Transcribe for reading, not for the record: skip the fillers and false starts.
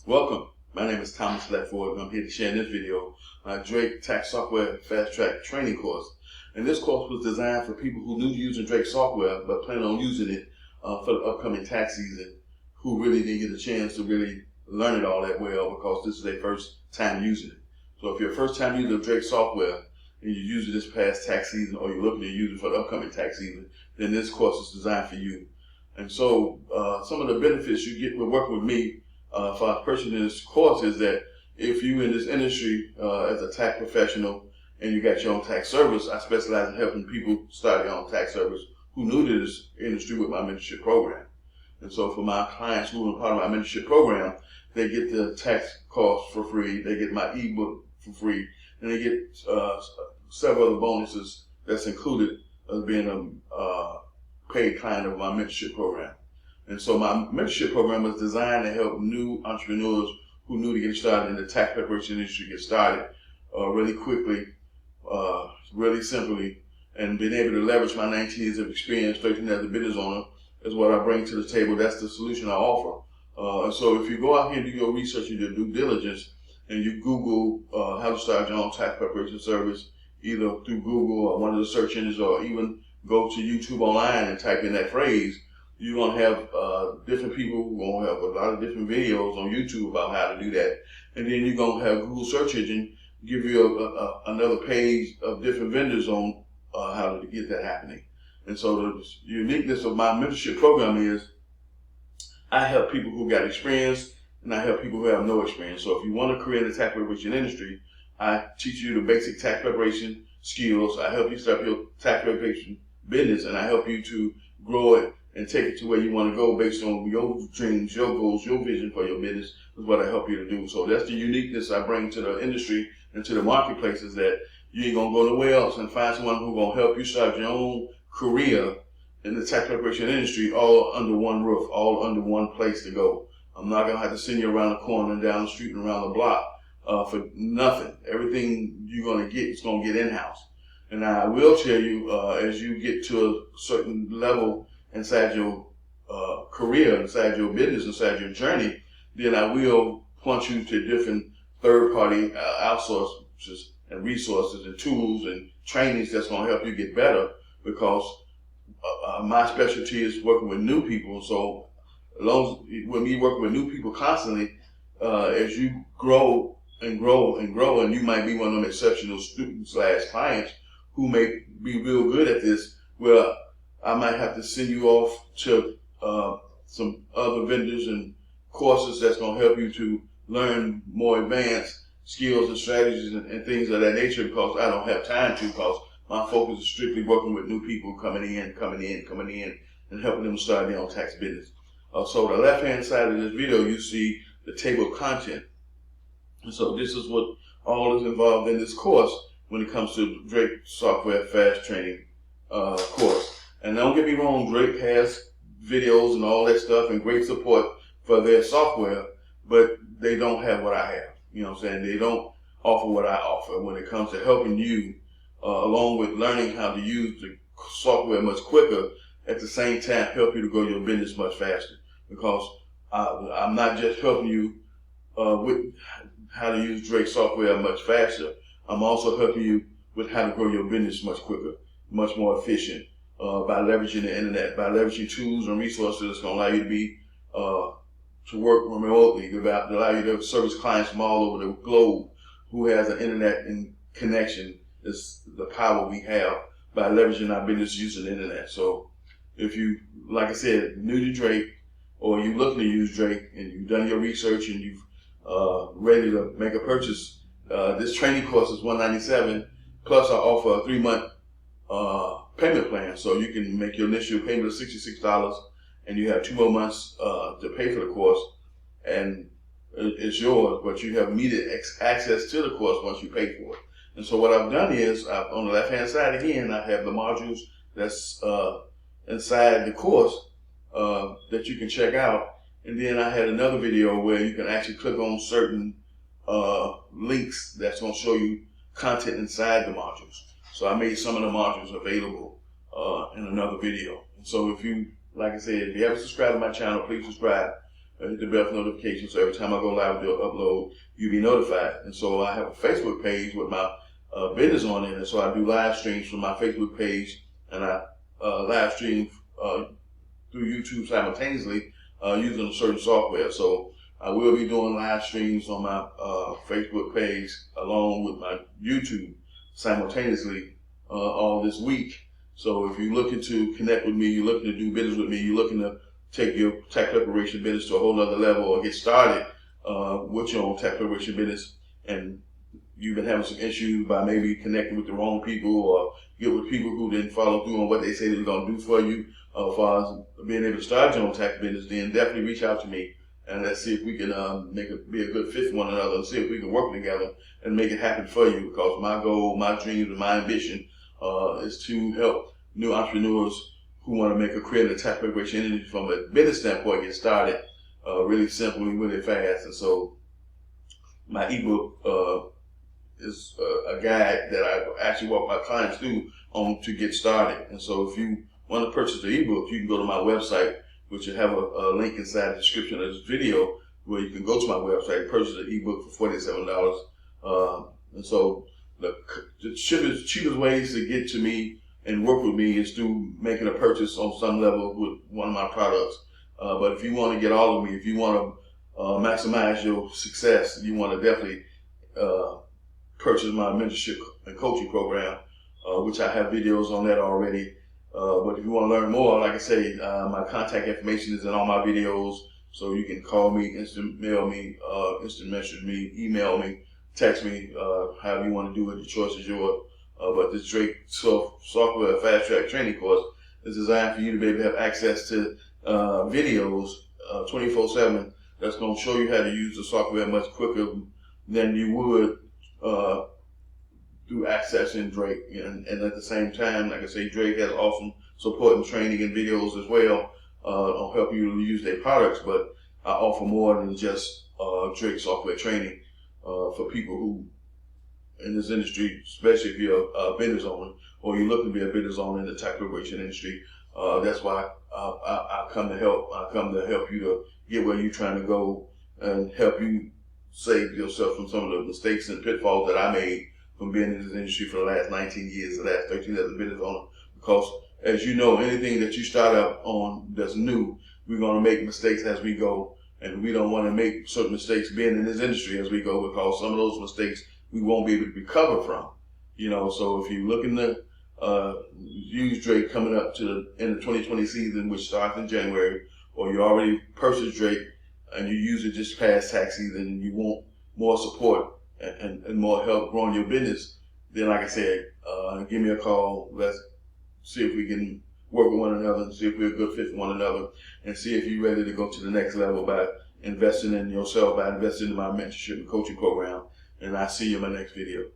Welcome. My name is Thomas LEDFORD, and I'm here to share in this video my Drake Tax Software Fast Track training course. And this course was designed for people who knew using Drake software but plan on using it for the upcoming tax season, who really didn't get a chance to really learn it all that well because this is their first time using it. So if you're a first time user of Drake software and you're using this past tax season or you're looking to use it for the upcoming tax season, then this course is designed for you. And so some of the benefits you get with working with me for a person in this course is that if you're in this industry as a tax professional and you got your own tax service, I specialize in helping people start their own tax service who new to this industry with my mentorship program. And so for my clients who are part of my mentorship program, they get the tax course for free, they get my ebook for free, and they get several other bonuses that's included as being a paid client of my mentorship program. And so my mentorship program is designed to help new entrepreneurs who new to get started in the tax preparation industry get started really quickly, really simply, and being able to leverage my 19 years of experience, 13 as a business owner, is what I bring to the table. That's the solution I offer. And so if you go out here and do your research and your due diligence, and you Google how to start your own tax preparation service, either through Google or one of the search engines, or even go to YouTube online and type in that phrase, you're going to have different people who are going to have a lot of different videos on YouTube about how to do that. And then you're going to have Google search engine give you another page of different vendors on how to get that happening. And so the uniqueness of my mentorship program is I help people who got experience and I help people who have no experience. So if you want to create a tax preparation industry, I teach you the basic tax preparation skills. I help you start up your tax preparation business, and I help you to grow it and take it to where you want to go based on your dreams, your goals, your vision for your business is what I help you to do. So that's the uniqueness I bring to the industry and to the marketplace, is that you ain't going to go nowhere else and find someone who's going to help you start your own career in the tax preparation industry all under one roof, all under one place to go. I'm not going to have to send you around the corner and down the street and around the block for nothing. Everything you're going to get is going to get in-house. And I will tell you, as you get to a certain level inside your career, inside your business, inside your journey, then I will point you to different third-party outsources and resources and tools and trainings that's going to help you get better, because my specialty is working with new people. So as long as with me working with new people constantly, as you grow and grow and grow, and you might be one of them exceptional students / clients who may be real good at this, well, I might have to send you off to some other vendors and courses that's going to help you to learn more advanced skills and strategies and things of that nature, because I don't have time to, because my focus is strictly working with new people coming in, and helping them start their own tax business. So the left-hand side of this video, you see the table of content. And so this is what all is involved in this course when it comes to Drake Software Fast Training course. And don't get me wrong, Drake has videos and all that stuff and great support for their software, but they don't have what I have. You know what I'm saying? They don't offer what I offer when it comes to helping you, along with learning how to use the software much quicker, at the same time help you to grow your business much faster. Because I'm not just helping you with how to use Drake software much faster, I'm also helping you with how to grow your business much quicker, much more efficient, by leveraging the internet, by leveraging tools and resources that's going to allow you to be to work remotely, allow you to service clients from all over the globe who has an internet and connection. Is the power we have by leveraging our business using the internet. So if you, like I said, new to Drake, or you're looking to use Drake and you've done your research and you've ready to make a purchase, this training course is $197, plus I offer a 3-month payment plan. So you can make your initial payment of $66 and you have 2 more months to pay for the course, and it's yours, but you have immediate access to the course once you pay for it. And so what I've done is, on the left-hand side again, I have the modules that's inside the course that you can check out. And then I had another video where you can actually click on certain links that's going to show you content inside the modules. So I made some of the modules available in another video. And so if you, like I said, if you haven't subscribed to my channel, please subscribe. hit the bell for notifications, so every time I go live with the upload, you'll be notified. And so I have a Facebook page with my business on it, and so I do live streams from my Facebook page, and I live stream through YouTube simultaneously using a certain software. So I will be doing live streams on my Facebook page along with my YouTube simultaneously all this week. So if you're looking to connect with me, you're looking to do business with me, you're looking to take your tax preparation business to a whole other level, or get started with your own tax preparation business, and you've been having some issues by maybe connecting with the wrong people or get with people who didn't follow through on what they say they're going to do for you as far as being able to start your own tax business, then definitely reach out to me and let's see if we can be a good fit for one another, and see if we can work together and make it happen for you. Because my goal, my dreams, and my ambition is to help new entrepreneurs who want to make a career in the tax preparation industry from a business standpoint get started really simply, really fast. And so my ebook is a guide that I actually walk my clients through on to get started. And so if you want to purchase the ebook, you can go to my website, which will have a link inside the description of this video, where you can go to my website and purchase the ebook for $47. And so the cheapest ways to get to me and work with me is through making a purchase on some level with one of my products. But if you want to get all of me, if you want to maximize your success, you want to definitely purchase my mentorship and coaching program, which I have videos on that already. But if you want to learn more, like I say, my contact information is in all my videos, so you can call me, instant mail me, instant message me, email me, text me, however you want to do it. The choice is yours. But this Drake software fast track training course is designed for you to be able to have access to videos 24/7 that's going to show you how to use the software much quicker than you would through accessing Drake. And at the same time, like I say, Drake has awesome support and training and videos as well on help you use their products. But I offer more than just Drake software training for people who in this industry, especially if you're a business owner or you're looking to be a business owner in the tax preparation industry. That's why I come to help. I come to help you to get where you're trying to go and help you save yourself from some of the mistakes and pitfalls that I made from being in this industry for the last 19 years, the last 13 as a business owner. Because as you know, anything that you start out on that's new, we're going to make mistakes as we go. And we don't want to make certain mistakes being in this industry as we go, because some of those mistakes we won't be able to recover from. So if you're looking to use Drake coming up to the end of 2020 season, which starts in January, or you already purchased Drake and you use it just past tax season and you want more support and more help growing your business, then like I said, give me a call. Let's see if we can work with one another and see if we're a good fit for one another, and see if you're ready to go to the next level by investing in yourself, by investing in my mentorship and coaching program. And I'll see you in my next video.